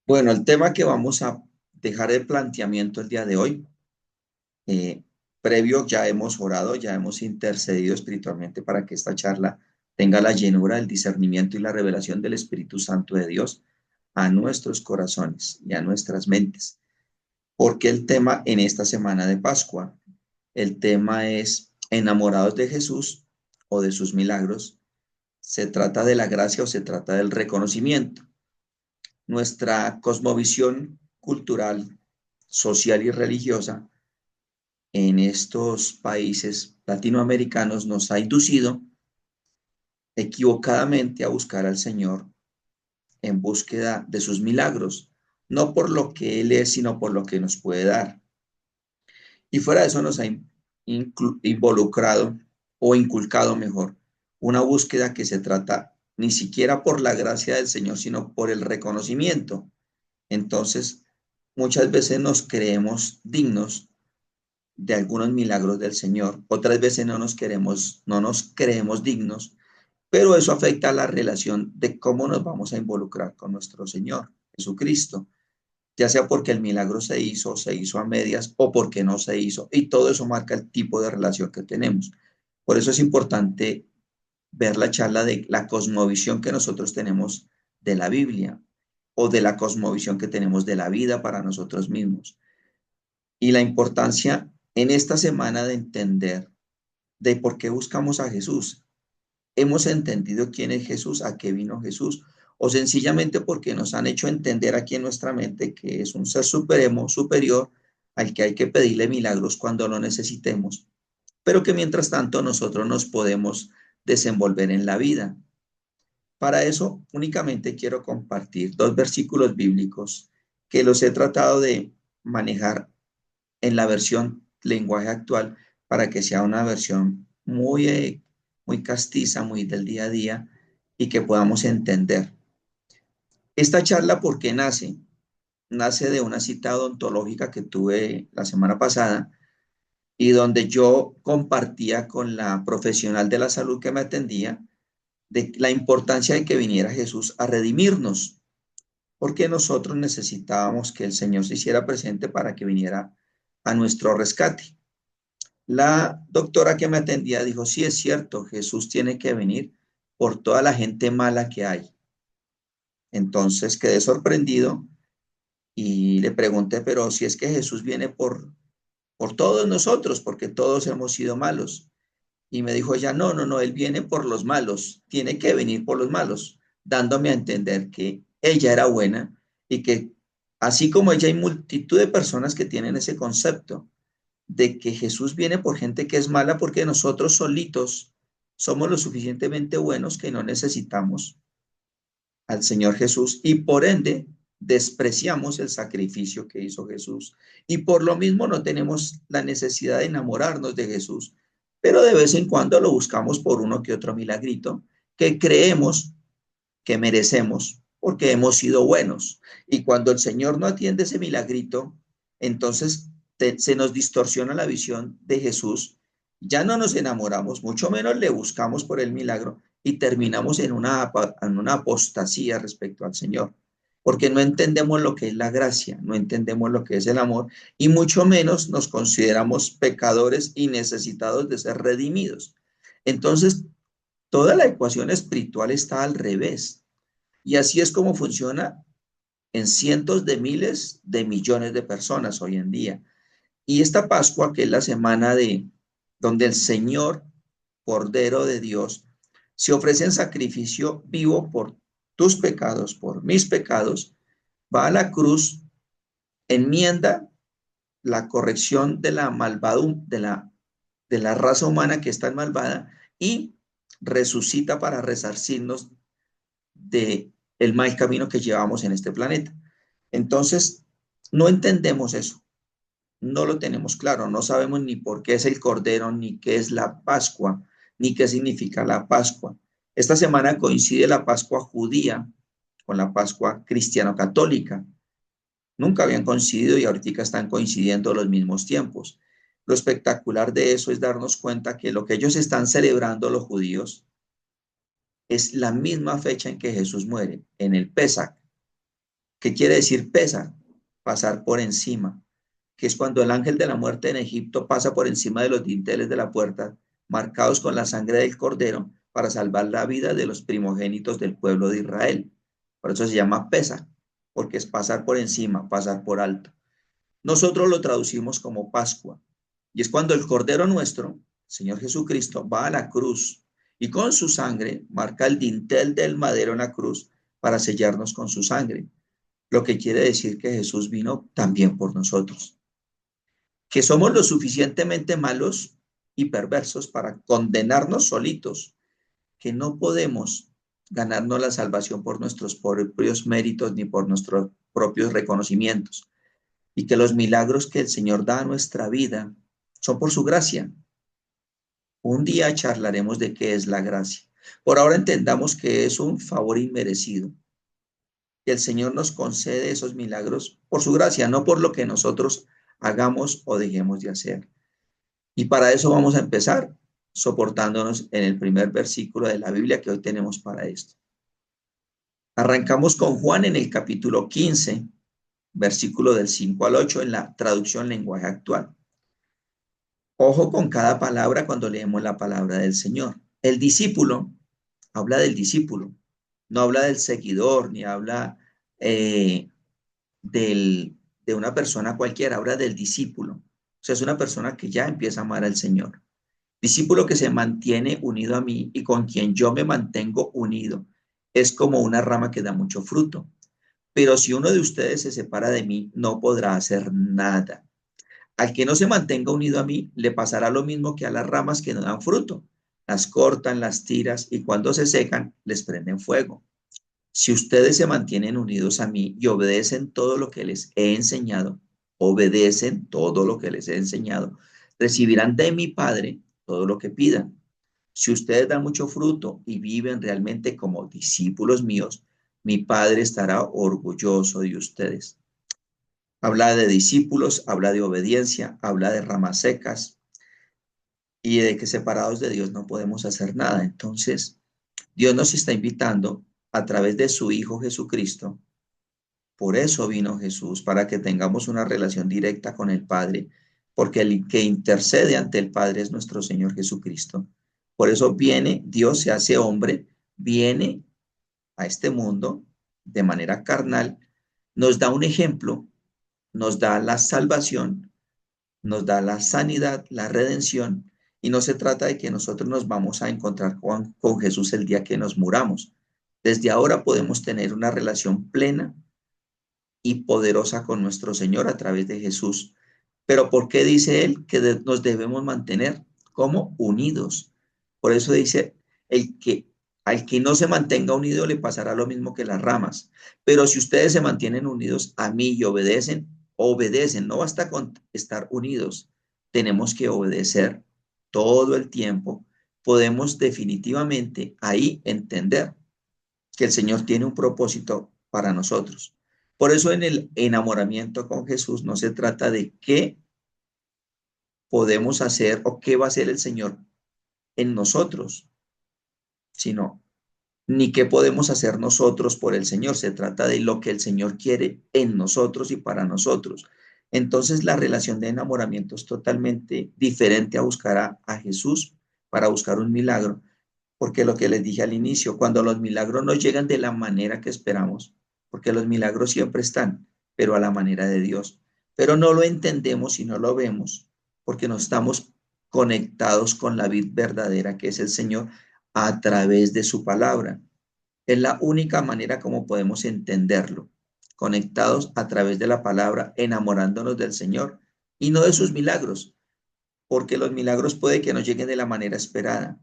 Bueno, el tema que vamos a dejar de planteamiento el día de hoy, eh, previo ya hemos orado, ya hemos intercedido espiritualmente para que esta charla tenga la llenura, el discernimiento y la revelación del Espíritu Santo de Dios a nuestros corazones y a nuestras mentes. Porque el tema en esta semana de Pascua, el tema es enamorados de Jesús o de sus milagros. ¿Se trata de la gracia o se trata del reconocimiento? Nuestra cosmovisión cultural, social y religiosa en estos países latinoamericanos nos ha inducido equivocadamente a buscar al Señor en búsqueda de sus milagros, no por lo que Él es, sino por lo que nos puede dar. Y fuera de eso nos ha involucrado o inculcado mejor una búsqueda que se trata ni siquiera por la gracia del Señor, sino por el reconocimiento. Entonces, muchas veces nos creemos dignos de algunos milagros del Señor, otras veces no nos creemos dignos, pero eso afecta a la relación de cómo nos vamos a involucrar con nuestro Señor Jesucristo, ya sea porque el milagro se hizo a medias o porque no se hizo, y todo eso marca el tipo de relación que tenemos. Por eso es importante ver la charla de la cosmovisión que nosotros tenemos de la Biblia o de la cosmovisión que tenemos de la vida para nosotros mismos y la importancia en esta semana de entender de por qué buscamos a Jesús. ¿Hemos entendido quién es Jesús, a qué vino Jesús? O sencillamente porque nos han hecho entender aquí en nuestra mente que es un ser supremo, superior, al que hay que pedirle milagros cuando lo necesitemos, pero que mientras tanto nosotros nos podemos desenvolver en la vida. Para eso únicamente quiero compartir dos versículos bíblicos que los he tratado de manejar en la versión lenguaje actual para que sea una versión muy castiza, muy del día a día y que podamos entender. Esta charla, ¿por qué nace? Nace de una cita odontológica que tuve la semana pasada y donde yo compartía con la profesional de la salud que me atendía de la importancia de que viniera Jesús a redimirnos, porque nosotros necesitábamos que el Señor se hiciera presente para que viniera a nuestro rescate. La doctora que me atendía dijo, sí, es cierto, Jesús tiene que venir por toda la gente mala que hay. Entonces quedé sorprendido y le pregunté, pero si es que Jesús viene por todos nosotros, porque todos hemos sido malos. Y me dijo ella, no, no, no, él viene por los malos, tiene que venir por los malos, dándome a entender que ella era buena y que así como ella hay multitud de personas que tienen ese concepto de que Jesús viene por gente que es mala porque nosotros solitos somos lo suficientemente buenos que no necesitamos al Señor Jesús y por ende despreciamos el sacrificio que hizo Jesús y por lo mismo no tenemos la necesidad de enamorarnos de Jesús, pero de vez en cuando lo buscamos por uno que otro milagrito que creemos que merecemos porque hemos sido buenos. Y cuando el Señor no atiende ese milagrito, entonces se nos distorsiona la visión de Jesús, ya no nos enamoramos, mucho menos le buscamos por el milagro y terminamos en una apostasía respecto al Señor, porque no entendemos lo que es la gracia, no entendemos lo que es el amor y mucho menos nos consideramos pecadores y necesitados de ser redimidos. Entonces, toda la ecuación espiritual está al revés. Y así es como funciona en cientos de miles de millones de personas hoy en día. Y esta Pascua, que es la semana de donde el Señor, Cordero de Dios, se ofrece en sacrificio vivo por tus pecados, por mis pecados, va a la cruz, enmienda la corrección de la malvadum, de la raza humana que está malvada y resucita para resarcirnos de el mal camino que llevamos en este planeta. Entonces, no entendemos eso, no lo tenemos claro, no sabemos ni por qué es el Cordero, ni qué es la Pascua, ni qué significa la Pascua. Esta semana coincide la Pascua judía con la Pascua cristiano-católica. Nunca habían coincidido y ahorita están coincidiendo los mismos tiempos. Lo espectacular de eso es darnos cuenta que lo que ellos están celebrando los judíos es la misma fecha en que Jesús muere, en el Pesach. ¿Qué quiere decir pesa? Pasar por encima, que es cuando el ángel de la muerte en Egipto pasa por encima de los dinteles de la puerta, marcados con la sangre del cordero, para salvar la vida de los primogénitos del pueblo de Israel. Por eso se llama pesa, porque es pasar por encima, pasar por alto. Nosotros lo traducimos como Pascua, y es cuando el Cordero nuestro, Señor Jesucristo, va a la cruz y con su sangre marca el dintel del madero en la cruz para sellarnos con su sangre, lo que quiere decir que Jesús vino también por nosotros, que somos lo suficientemente malos y perversos para condenarnos solitos, que no podemos ganarnos la salvación por nuestros propios méritos ni por nuestros propios reconocimientos, y que los milagros que el Señor da a nuestra vida son por su gracia. Un día charlaremos de qué es la gracia. Por ahora entendamos que es un favor inmerecido, que el Señor nos concede esos milagros por su gracia, no por lo que nosotros hagamos o dejemos de hacer. Y para eso vamos a empezar soportándonos en el primer versículo de la Biblia que hoy tenemos para esto. Arrancamos con Juan en el capítulo 15, versículo del 5 al 8 en la traducción lenguaje actual. Ojo con cada palabra cuando leemos la palabra del Señor. El discípulo habla del discípulo, no habla del seguidor, ni habla eh, de una persona cualquiera, habla del discípulo. O sea, es una persona que ya empieza a amar al Señor. Discípulo que se mantiene unido a mí y con quien yo me mantengo unido. Es como una rama que da mucho fruto. Pero si uno de ustedes se separa de mí, no podrá hacer nada. Al que no se mantenga unido a mí, le pasará lo mismo que a las ramas que no dan fruto. Las cortan, las tiras y cuando se secan, les prenden fuego. Si ustedes se mantienen unidos a mí y obedecen todo lo que les he enseñado, obedecen todo lo que les he enseñado, recibirán de mi Padre todo lo que pidan. Si ustedes dan mucho fruto y viven realmente como discípulos míos, mi Padre estará orgulloso de ustedes. Habla de discípulos, habla de obediencia, habla de ramas secas y de que separados de Dios no podemos hacer nada. Entonces, Dios nos está invitando a través de su Hijo Jesucristo. Por eso vino Jesús, para que tengamos una relación directa con el Padre, porque el que intercede ante el Padre es nuestro Señor Jesucristo. Por eso viene, Dios se hace hombre, viene a este mundo de manera carnal, nos da un ejemplo, nos da la salvación, nos da la sanidad, la redención, y no se trata de que nosotros nos vamos a encontrar con Jesús el día que nos muramos. Desde ahora podemos tener una relación plena y poderosa con nuestro Señor a través de Jesús. Pero ¿por qué dice él que nos debemos mantener como unidos? Por eso dice, el que al que no se mantenga unido le pasará lo mismo que las ramas. Pero si ustedes se mantienen unidos a mí y obedecen, obedecen, no basta con estar unidos, tenemos que obedecer todo el tiempo. Podemos definitivamente ahí entender que el Señor tiene un propósito para nosotros. Por eso en el enamoramiento con Jesús no se trata de qué podemos hacer o qué va a hacer el Señor en nosotros, sino ni qué podemos hacer nosotros por el Señor. Se trata de lo que el Señor quiere en nosotros y para nosotros. Entonces la relación de enamoramiento es totalmente diferente a buscar a Jesús para buscar un milagro, porque lo que les dije al inicio, cuando los milagros no llegan de la manera que esperamos, porque los milagros siempre están, pero a la manera de Dios, pero no lo entendemos y no lo vemos, porque no estamos conectados con la vid verdadera que es el Señor a través de su palabra. Es la única manera como podemos entenderlo, conectados a través de la palabra, enamorándonos del Señor y no de sus milagros, porque los milagros puede que no lleguen de la manera esperada,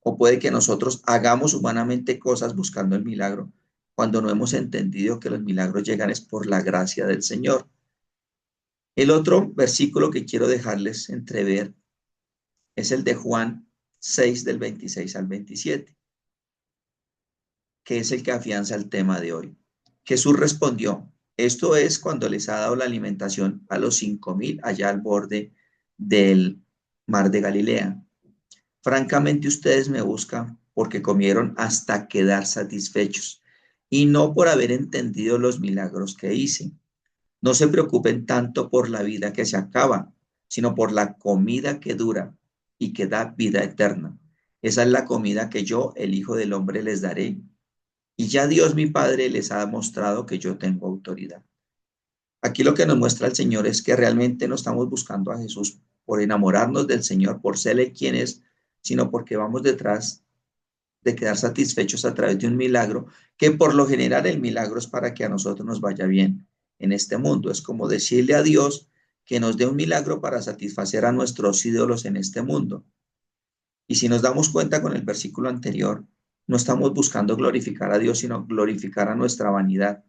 o puede que nosotros hagamos humanamente cosas buscando el milagro, cuando no hemos entendido que los milagros llegan es por la gracia del Señor. El otro versículo que quiero dejarles entrever es el de Juan 6 del 26 al 27, que es el que afianza el tema de hoy. Jesús respondió, esto es cuando les ha dado la alimentación a los 5,000 allá al borde del mar de Galilea. Francamente ustedes me buscan porque comieron hasta quedar satisfechos. y no por haber entendido los milagros que hice. No se preocupen tanto por la vida que se acaba, sino por la comida que dura y que da vida eterna. Esa es la comida que yo, el Hijo del Hombre, les daré. Y ya Dios mi Padre les ha mostrado que yo tengo autoridad. Aquí lo que nos muestra el Señor es que realmente no estamos buscando a Jesús por enamorarnos del Señor, por serle quien es, sino porque vamos detrás de quedar satisfechos a través de un milagro, que por lo general el milagro es para que a nosotros nos vaya bien en este mundo. Es como decirle a Dios que nos dé un milagro para satisfacer a nuestros ídolos en este mundo. Y si nos damos cuenta con el versículo anterior, no estamos buscando glorificar a Dios, sino glorificar a nuestra vanidad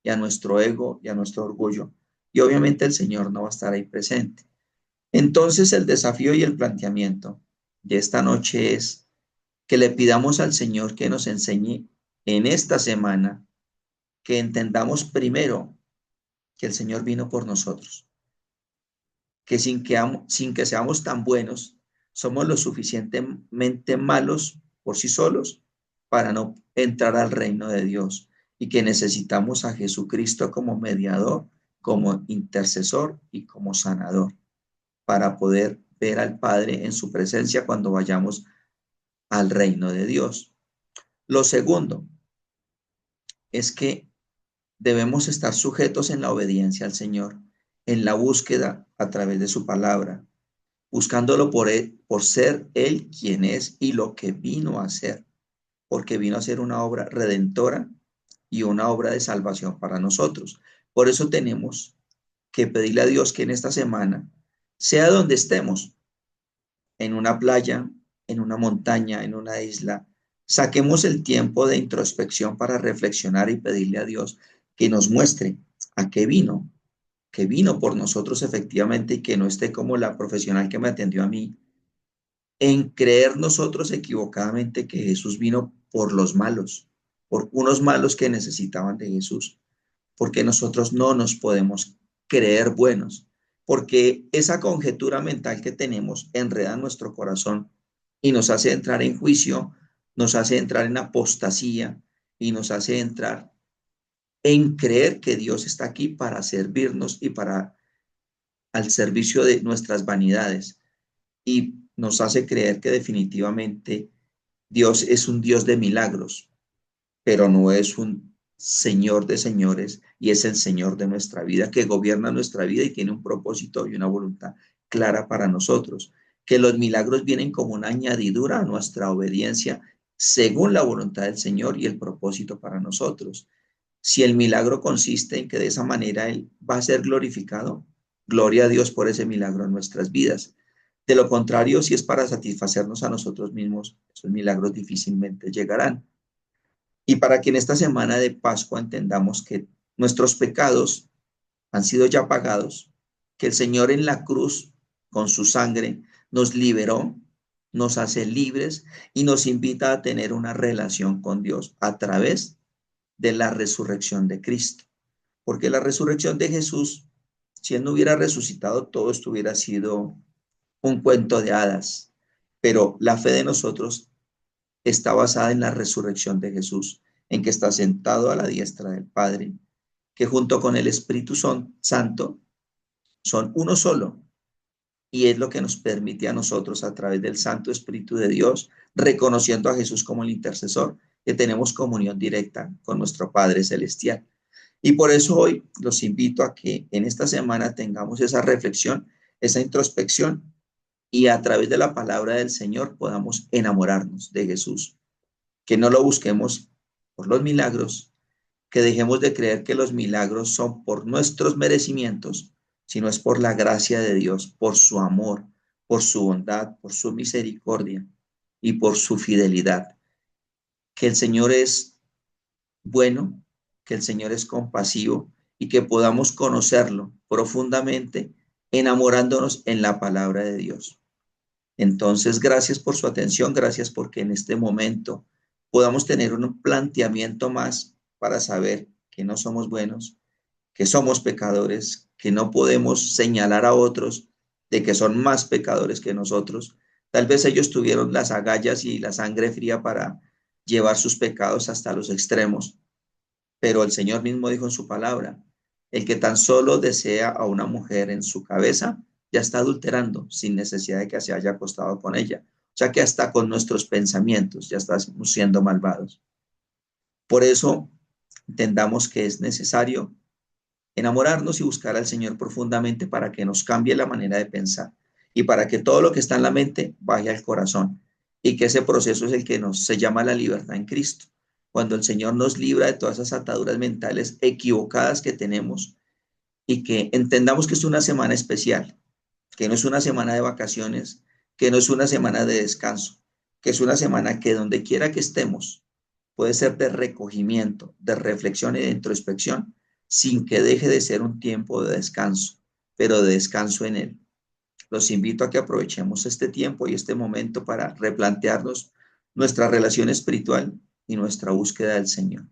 y a nuestro ego y a nuestro orgullo. Y obviamente el Señor no va a estar ahí presente. Entonces el desafío y el planteamiento de esta noche es que le pidamos al Señor que nos enseñe en esta semana, que entendamos primero que el Señor vino por nosotros, que sin que seamos tan buenos, somos lo suficientemente malos por sí solos para no entrar al reino de Dios y que necesitamos a Jesucristo como mediador, como intercesor y como sanador para poder ver al Padre en su presencia cuando vayamos al reino de Dios. Lo segundo es que debemos estar sujetos en la obediencia al Señor, en la búsqueda a través de su palabra, buscándolo por ser Él quien es y lo que vino a hacer, porque vino a ser una obra redentora y una obra de salvación para nosotros. Por eso tenemos que pedirle a Dios que en esta semana, sea donde estemos, en una playa, en una montaña, en una isla, saquemos el tiempo de introspección para reflexionar y pedirle a Dios que nos muestre a qué vino, que vino por nosotros efectivamente y que no esté como la profesional que me atendió a mí, en creer nosotros equivocadamente que Jesús vino por los malos, por unos malos que necesitaban de Jesús, porque nosotros no nos podemos creer buenos, porque esa conjetura mental que tenemos enreda nuestro corazón y nos hace entrar en juicio, nos hace entrar en apostasía y nos hace entrar en creer que Dios está aquí para servirnos y para al servicio de nuestras vanidades y nos hace creer que definitivamente Dios es un Dios de milagros, pero no es un Señor de señores y es el Señor de nuestra vida que gobierna nuestra vida y tiene un propósito y una voluntad clara para nosotros. Que los milagros vienen como una añadidura a nuestra obediencia según la voluntad del Señor y el propósito para nosotros. Si el milagro consiste en que de esa manera Él va a ser glorificado, gloria a Dios por ese milagro en nuestras vidas. De lo contrario, si es para satisfacernos a nosotros mismos, esos milagros difícilmente llegarán. Y para que en esta semana de Pascua entendamos que nuestros pecados han sido ya pagados, que el Señor en la cruz, con su sangre, nos liberó, nos hace libres y nos invita a tener una relación con Dios a través de la resurrección de Cristo. Porque la resurrección de Jesús, si Él no hubiera resucitado, todo esto hubiera sido un cuento de hadas. Pero la fe de nosotros está basada en la resurrección de Jesús, en que está sentado a la diestra del Padre, que junto con el Espíritu Santo son uno solo. Y es lo que nos permite a nosotros, a través del Santo Espíritu de Dios, reconociendo a Jesús como el intercesor, que tenemos comunión directa con nuestro Padre Celestial. Y por eso hoy los invito a que en esta semana tengamos esa reflexión, esa introspección y a través de la palabra del Señor podamos enamorarnos de Jesús, que no lo busquemos por los milagros, que dejemos de creer que los milagros son por nuestros merecimientos, sino es por la gracia de Dios, por su amor, por su bondad, por su misericordia y por su fidelidad. Que el Señor es bueno, que el Señor es compasivo y que podamos conocerlo profundamente, enamorándonos en la palabra de Dios. Entonces, gracias por su atención, gracias porque en este momento podamos tener un planteamiento más para saber que no somos buenos, que somos pecadores, que no podemos señalar a otros de que son más pecadores que nosotros. Tal vez ellos tuvieron las agallas y la sangre fría para llevar sus pecados hasta los extremos, Pero el Señor mismo dijo en su palabra, el que tan solo desea a una mujer en su cabeza, ya está adulterando sin necesidad de que se haya acostado con ella. O sea que hasta con nuestros pensamientos ya estamos siendo malvados. Por eso entendamos que es necesario enamorarnos y buscar al Señor profundamente para que nos cambie la manera de pensar y para que todo lo que está en la mente vaya al corazón y que ese proceso es el que se llama la libertad en Cristo. Cuando el Señor nos libra de todas esas ataduras mentales equivocadas que tenemos y que entendamos que es una semana especial, que no es una semana de vacaciones, que no es una semana de descanso, que es una semana que donde quiera que estemos puede ser de recogimiento, de reflexión y de introspección, sin que deje de ser un tiempo de descanso, pero de descanso en Él. Los invito a que aprovechemos este tiempo y este momento para replantearnos nuestra relación espiritual y nuestra búsqueda del Señor.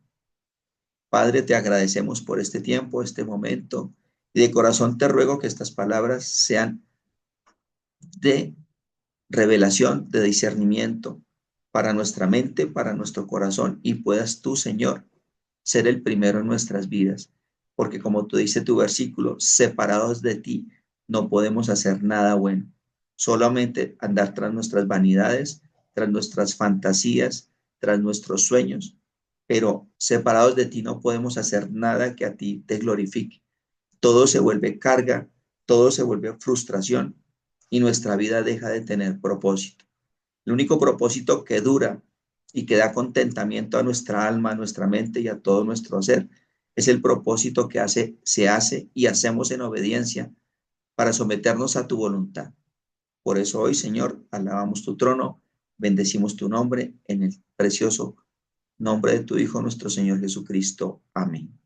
Padre, te agradecemos por este tiempo, este momento, y de corazón te ruego que estas palabras sean de revelación, de discernimiento para nuestra mente, para nuestro corazón, y puedas tú, Señor, ser el primero en nuestras vidas, porque como tú dices tu versículo, separados de ti no podemos hacer nada bueno, solamente andar tras nuestras vanidades, tras nuestras fantasías, tras nuestros sueños, pero separados de ti no podemos hacer nada que a ti te glorifique. Todo se vuelve carga, todo se vuelve frustración y nuestra vida deja de tener propósito. El único propósito que dura y que da contentamiento a nuestra alma, a nuestra mente y a todo nuestro ser es el propósito que se hace y hacemos en obediencia para someternos a tu voluntad. Por eso hoy, Señor, alabamos tu trono, bendecimos tu nombre en el precioso nombre de tu Hijo, nuestro Señor Jesucristo. Amén.